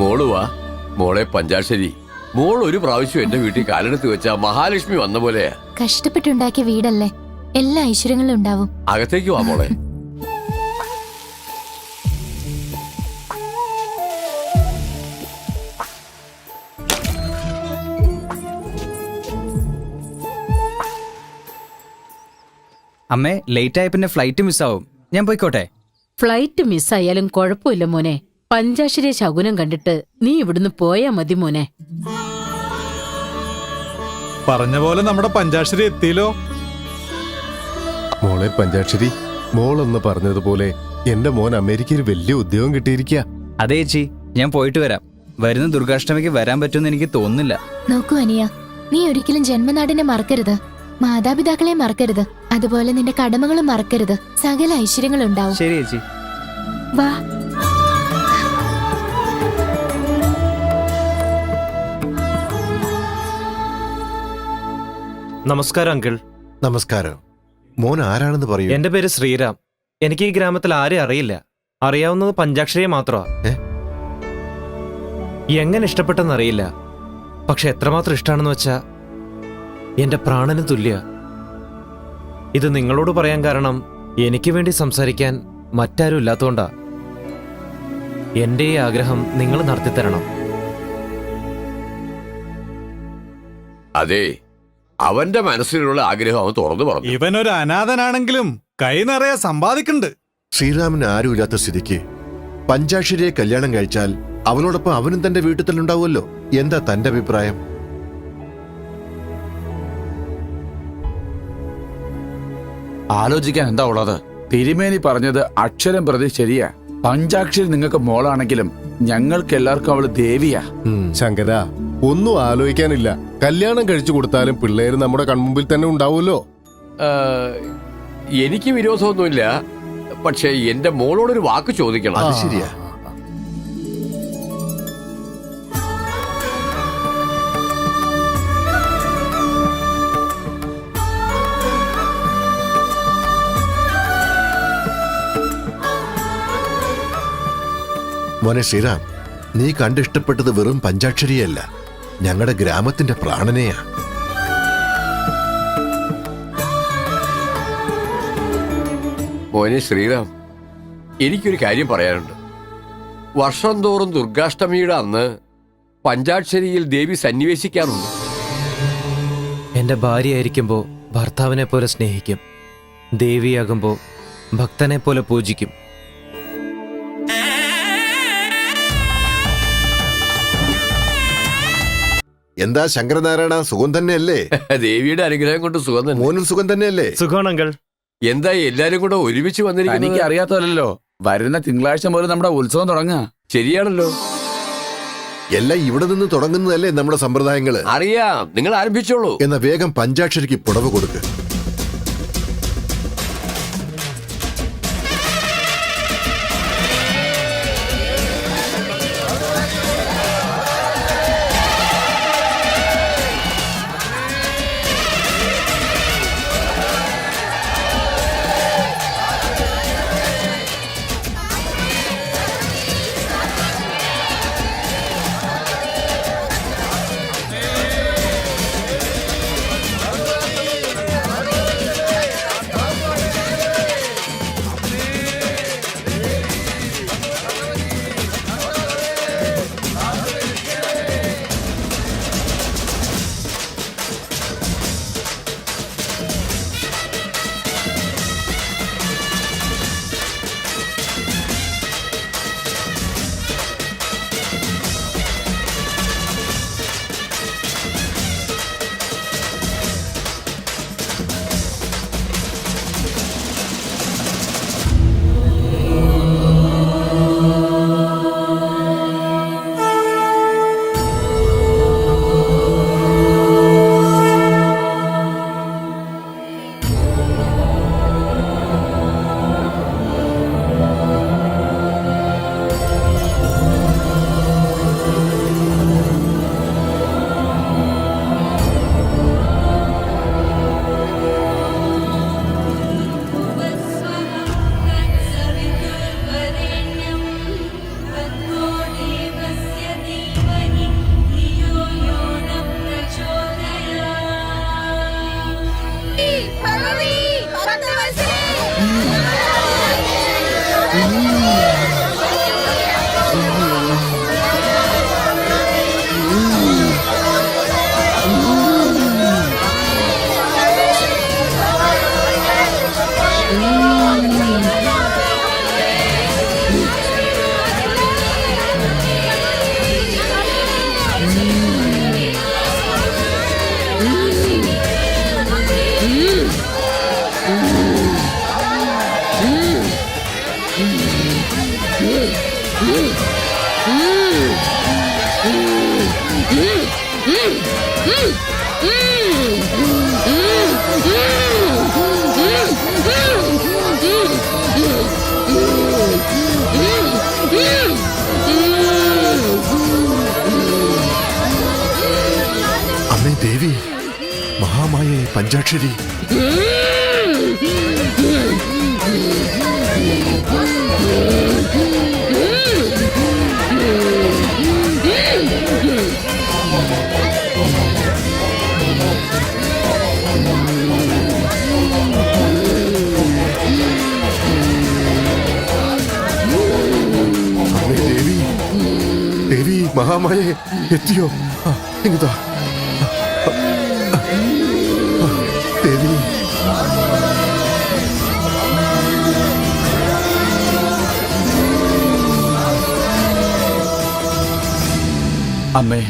മോളുവാ മോളെ പഞ്ചാക്ഷരി. മോൾ ഒരു പ്രാവശ്യം എന്റെ വീട്ടിൽ കാലെടുത്ത് വെച്ച മഹാലക്ഷ്മി വന്ന പോലെയാ. കഷ്ടപ്പെട്ടുണ്ടാക്കിയ വീടല്ലേ, എല്ലാ ഐശ്വര്യങ്ങളും ഉണ്ടാവും. അകത്തേക്ക് വാ മോളെ. അമ്മേ, ലേറ്റ് ആയ പിന്നെ ഫ്ലൈറ്റ് മിസ്സാവും. ഞാൻ പോയിക്കോട്ടെ? ഫ്ലൈറ്റ് മിസ്സായാലും കുഴപ്പമില്ല മോനെ. പഞ്ചാക്ഷരി ശകുനം കണ്ടിട്ട് നീ ഇവിടുന്ന് പോയാ മതി മോനെ. പറഞ്ഞ പോലെ നമ്മുടെ പഞ്ചാക്ഷരി എത്തിയല്ലോ. മോളെ പഞ്ചാക്ഷരി, മോളൊന്ന് പറഞ്ഞതുപോലെ എന്റെ മോൻ അമേരിക്കയിൽ വലിയ ഉദ്യോഗം കിട്ടിയിരിക്കുക. അതെ ചേച്ചി, ഞാൻ പോയിട്ട് വരാം. വരുന്ന ദുർഗാഷ്ടമിക്ക് വരാൻ പറ്റുമെന്ന് എനിക്ക് തോന്നുന്നില്ല. നോക്കൂ അനിയ, നീ ഒരിക്കലും ജന്മനാടിനെ മറക്കരുത്, മാതാപിതാക്കളെ മറക്കരുത്, അതുപോലെ നിന്റെ കടമകളും മറക്കരുത്. സകല ഐശ്വര്യങ്ങളും ഉണ്ടാവും. ശരി ചേച്ചി. വാ. നമസ്കാരം അങ്കിൾ. നമസ്കാരം. മോൻ ആരാണെന്ന് പറയൂ. എന്റെ പേര് ശ്രീറാം. എനിക്ക് ഈ ഗ്രാമത്തിൽ ആരെയും അറിയില്ല. അറിയാവുന്നത് പഞ്ചാക്ഷരിയെ മാത്രമാ. എങ്ങനെ ഇഷ്ടപ്പെട്ടെന്നറിയില്ല, പക്ഷെ എത്രമാത്രം ഇഷ്ടമാണെന്ന് വെച്ചാ എന്റെ പ്രാണന് തുല്യ. ഇത് നിങ്ങളോട് പറയാൻ കാരണം എനിക്ക് വേണ്ടി സംസാരിക്കാൻ മറ്റാരും ഇല്ലാത്തോണ്ടാ. എന്റെ ഈ ആഗ്രഹം നിങ്ങൾ നടത്തിത്തരണം. അതെ, അവന്റെ മനസ്സിലുള്ള ആഗ്രഹം അവൻ തുറന്നു പറഞ്ഞു. ഇവനൊരു അനാഥനാണെങ്കിലും കൈ നിറയെ സമ്പാദിക്കുന്നുണ്ട്. ശ്രീരാമന് ആരുമില്ലാത്ത സ്ഥിതിക്ക് പഞ്ചാക്ഷരിയെ കല്യാണം കഴിച്ചാൽ അവനോടൊപ്പം അവനും തന്റെ വീട്ടിൽ തന്നെ ഉണ്ടാവുമല്ലോ. എന്താ തന്റെ അഭിപ്രായം? ആലോചിക്കാൻ എന്താ ഉള്ളത്? തിരുമേനി പറഞ്ഞത് അക്ഷരം പ്രതി ശരിയാ. പഞ്ചാക്ഷരി നിങ്ങൾക്ക് മോളാണെങ്കിലും ഞങ്ങൾക്ക് എല്ലാവർക്കും അവള് ദേവിയാ. ശങ്കര, ഒന്നും ആലോചിക്കാനില്ല. കല്യാണം കഴിച്ചു കൊടുത്താലും പിള്ളേര് നമ്മുടെ കൺമുമ്പിൽ തന്നെ ഉണ്ടാവുമല്ലോ. എനിക്ക് വിരോധമൊന്നുമില്ല, പക്ഷെ എന്റെ മോളോടൊരു വാക്ക് ചോദിക്കണം. അത് ശരിയാ. മോനെ ശ്രീറാം, നീ കണ്ടിഷ്ടപ്പെട്ടത് വെറും പഞ്ചാക്ഷരിയല്ല, ഞങ്ങളുടെ ഗ്രാമത്തിന്റെ പ്രാണനെയാ. മോനെ ശ്രീറാം, എനിക്കൊരു കാര്യം പറയാനുണ്ട്. വർഷം തോറും ദുർഗാഷ്ടമിയുടെ അന്ന് പഞ്ചാക്ഷരിയിൽ ദേവി സന്നിവേശിക്കാറുണ്ട്. എന്റെ ഭാര്യയായിരിക്കുമ്പോ ഭർത്താവിനെ പോലെ സ്നേഹിക്കും, ദേവിയാകുമ്പോ ഭക്തനെ പോലെ പൂജിക്കും. എന്താ ശങ്കരനാരായണ, സുഖം തന്നെയല്ലേ? ദേവിയുടെ അനുഗ്രഹം കൊണ്ട് സുഖം തന്നെ. മോനും സുഖം തന്നെയല്ലേ? സുഖമാണ് അങ്കിൾ. എന്താ എല്ലാരും കൂടെ ഒരുമിച്ച് വന്നിരിക്കുന്നത്? എനിക്ക് അറിയാത്തല്ലോ, വരുന്ന തിങ്കളാഴ്ച മുതൽ നമ്മുടെ ഉത്സവം തുടങ്ങാ. ശരിയാണല്ലോ. എല്ലാം ഇവിടെ നിന്ന് തുടങ്ങുന്നതല്ലേ നമ്മുടെ സമ്പ്രദായങ്ങള്? അറിയാം, നിങ്ങൾ ആരംഭിച്ചോളൂ. എന്ന വേഗം പഞ്ചാക്ഷരിക്ക് പുടവ് കൊടുക്ക്. അമ്മേ ദേവി, മഹാമായേ പഞ്ചാക്ഷരി. അമ്മേ ദേവി, ദേവി മഹാമായേ എത്തിയോ? ഇങ്ങതാ ദേവി. അമ്മേ,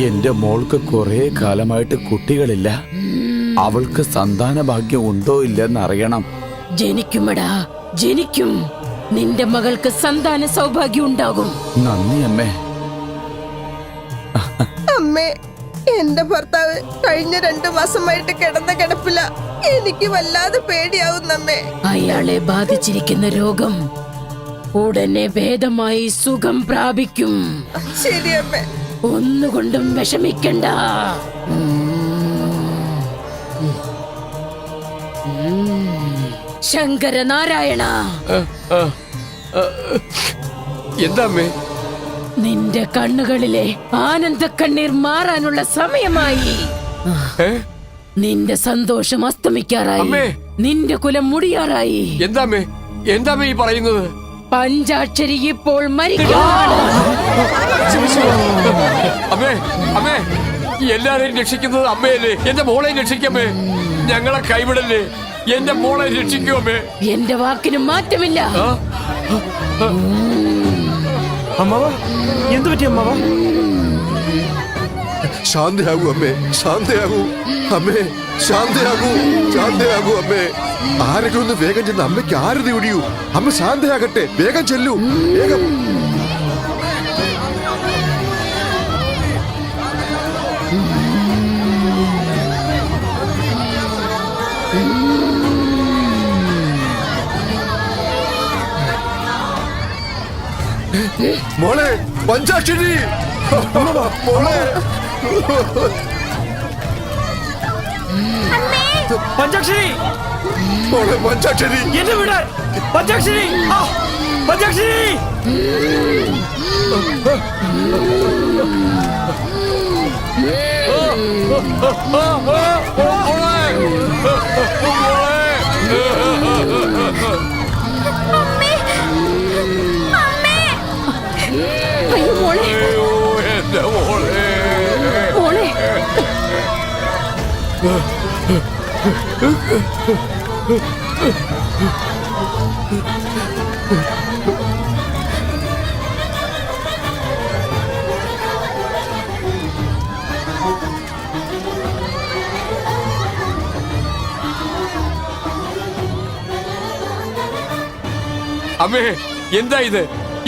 എന്റെ മോൾക്ക് കുറെ കാലമായിട്ട് കുട്ടികളില്ല. അവൾക്ക് സന്താന ഭാഗ്യം ഉണ്ടോ ഇല്ലെന്ന് അറിയണം. ജനിക്കുമടാ, ജനിക്കും. നിന്റെ മകൾക്ക് സന്താന സൗഭാഗ്യം ഉണ്ടാകും. നന്ദി അമ്മേ. അമ്മേ, എന്റെ ഭർത്താവ് കഴിഞ്ഞ 2 മാസമായിട്ട് കിടന്ന കിടപ്പില്ല. എനിക്ക് വല്ലാതെ പേടിയാവുന്നമ്മേ. അയാളെ ബാധിച്ചിരിക്കുന്ന രോഗം ഉടനെ ഭേദമായി സുഖം പ്രാപിക്കും. ശരി അമ്മേ. ഒന്നുകൊണ്ടും വിഷമിക്കണ്ട. ശങ്കരനാരായണ, എന്താ അമ്മേ? നിന്റെ കണ്ണുകളിലെ ആനന്ദ കണ്ണീർ മാറാനുള്ള സമയമായി. നിന്റെ സന്തോഷം അസ്തമിക്കാറായി. അമ്മേ. നിന്റെ കുലം മുടിയാറായി. എന്താ അമ്മേ? എന്താ അമ്മേ ഈ പറയുന്നത്? പഞ്ചാക്ഷരി ഇപ്പോൾ മരിക്കുകയാണ്. അമ്മേ, അമ്മേ, എല്ലാരെയും രക്ഷിക്കുന്നത് അമ്മയല്ലേ? എന്റെ മോളെ രക്ഷിക്കമ്മേ. ഞങ്ങളെ കൈവിടല്ലേ. എന്റെ മോളെ രക്ഷിക്കൂ അമ്മേ. എന്റെ വാക്കിന് മാറ്റമില്ല. അമ്മാവ, എന്തു പറ്റി അമ്മാവ? ശാന്തയാകൂ അമ്മേ, ശാന്തയാകൂ അമ്മേ, ശാന്തയാകൂ, ശാന്തയാകൂ അമ്മേ. ആരെങ്കിലും ഒന്ന് വേഗം ചെന്ന് അമ്മയ്ക്ക് ആരതി ഒടിയൂ. അമ്മ ശാന്തയാകട്ടെ. വേഗം ചെല്ലൂ, വേഗം. മോളെ പഞ്ചാക്ഷരി, മോളെ. പഞ്ചാക്ഷരി, മോളെ പഞ്ചാക്ഷരി. എന്നെ വിടാൻ. പഞ്ചാക്ഷരി, പഞ്ചാക്ഷരി. അയ്യോ മോളെ, എന്റെ മോളെ. മോളെ. അമ്മേ, എന്താ ഇത്?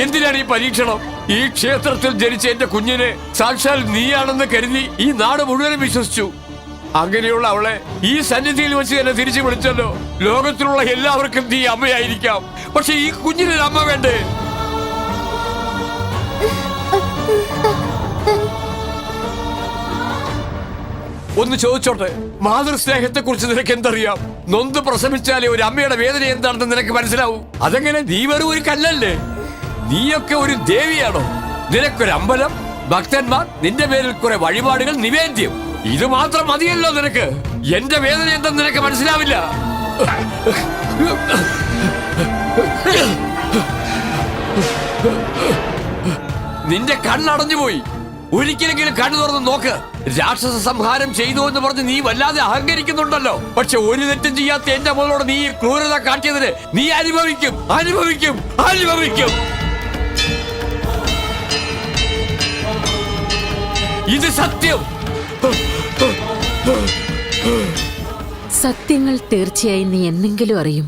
എന്തിനാണ് ഈ പരീക്ഷണം? ഈ ക്ഷേത്രത്തിൽ ജനിച്ച എന്റെ കുഞ്ഞിനെ സാക്ഷാൽ നീയാണെന്ന് കരുതി ഈ നാട് മുഴുവനും വിശ്വസിച്ചു. അങ്ങനെയുള്ള അവളെ ഈ സന്നിധിയിൽ വെച്ച് തന്നെ തിരിച്ചു വിളിച്ചല്ലോ. ലോകത്തിലുള്ള എല്ലാവർക്കും നീ അമ്മയായിരിക്കാം, പക്ഷെ ഈ കുഞ്ഞിനൊരു അമ്മ വേണ്ടേ? ഒന്ന് ചോദിച്ചോട്ടെ, മാതൃസ്നേഹത്തെ കുറിച്ച് നിനക്ക് എന്തറിയാം? നൊന്ത് പ്രസവിച്ചാലേ ഒരു അമ്മയുടെ വേദന എന്താണെന്ന് നിനക്ക് മനസ്സിലാവൂ. അതെങ്ങനെ? നീ വെറും ഒരു കല്ലല്ലേ? നീയൊക്കെ ഒരു ദേവിയാണോ? നിനക്കൊരു അമ്പലം, ഭക്തന്മാർ, നിന്റെ പേരിൽ കുറെ വഴിപാടുകൾ, നിവേദ്യം, ഇത് മാത്രം മതിയല്ലോ നിനക്ക്. എന്റെ വേദന എന്തെന്ന് നിനക്ക് മനസ്സിലാവില്ല. നിന്റെ കണ്ണടഞ്ഞു പോയി. ഒരിക്കലെങ്കിലും കണ്ണു തുറന്ന് നോക്ക്. രാക്ഷസ സംഹാരം ചെയ്തു എന്ന് പറഞ്ഞ് നീ വല്ലാതെ അഹങ്കരിക്കുന്നുണ്ടല്ലോ. പക്ഷെ ഒരു തെറ്റും ചെയ്യാത്ത എന്റെ മോളോട് നീ ക്രൂരത കാട്ടിയതിന് നീ അനുഭവിക്കും, അനുഭവിക്കും, അനുഭവിക്കും. ഇത് സത്യം. സത്യങ്ങൾ തീർച്ചയായും നീ എന്നെങ്കിലും അറിയും.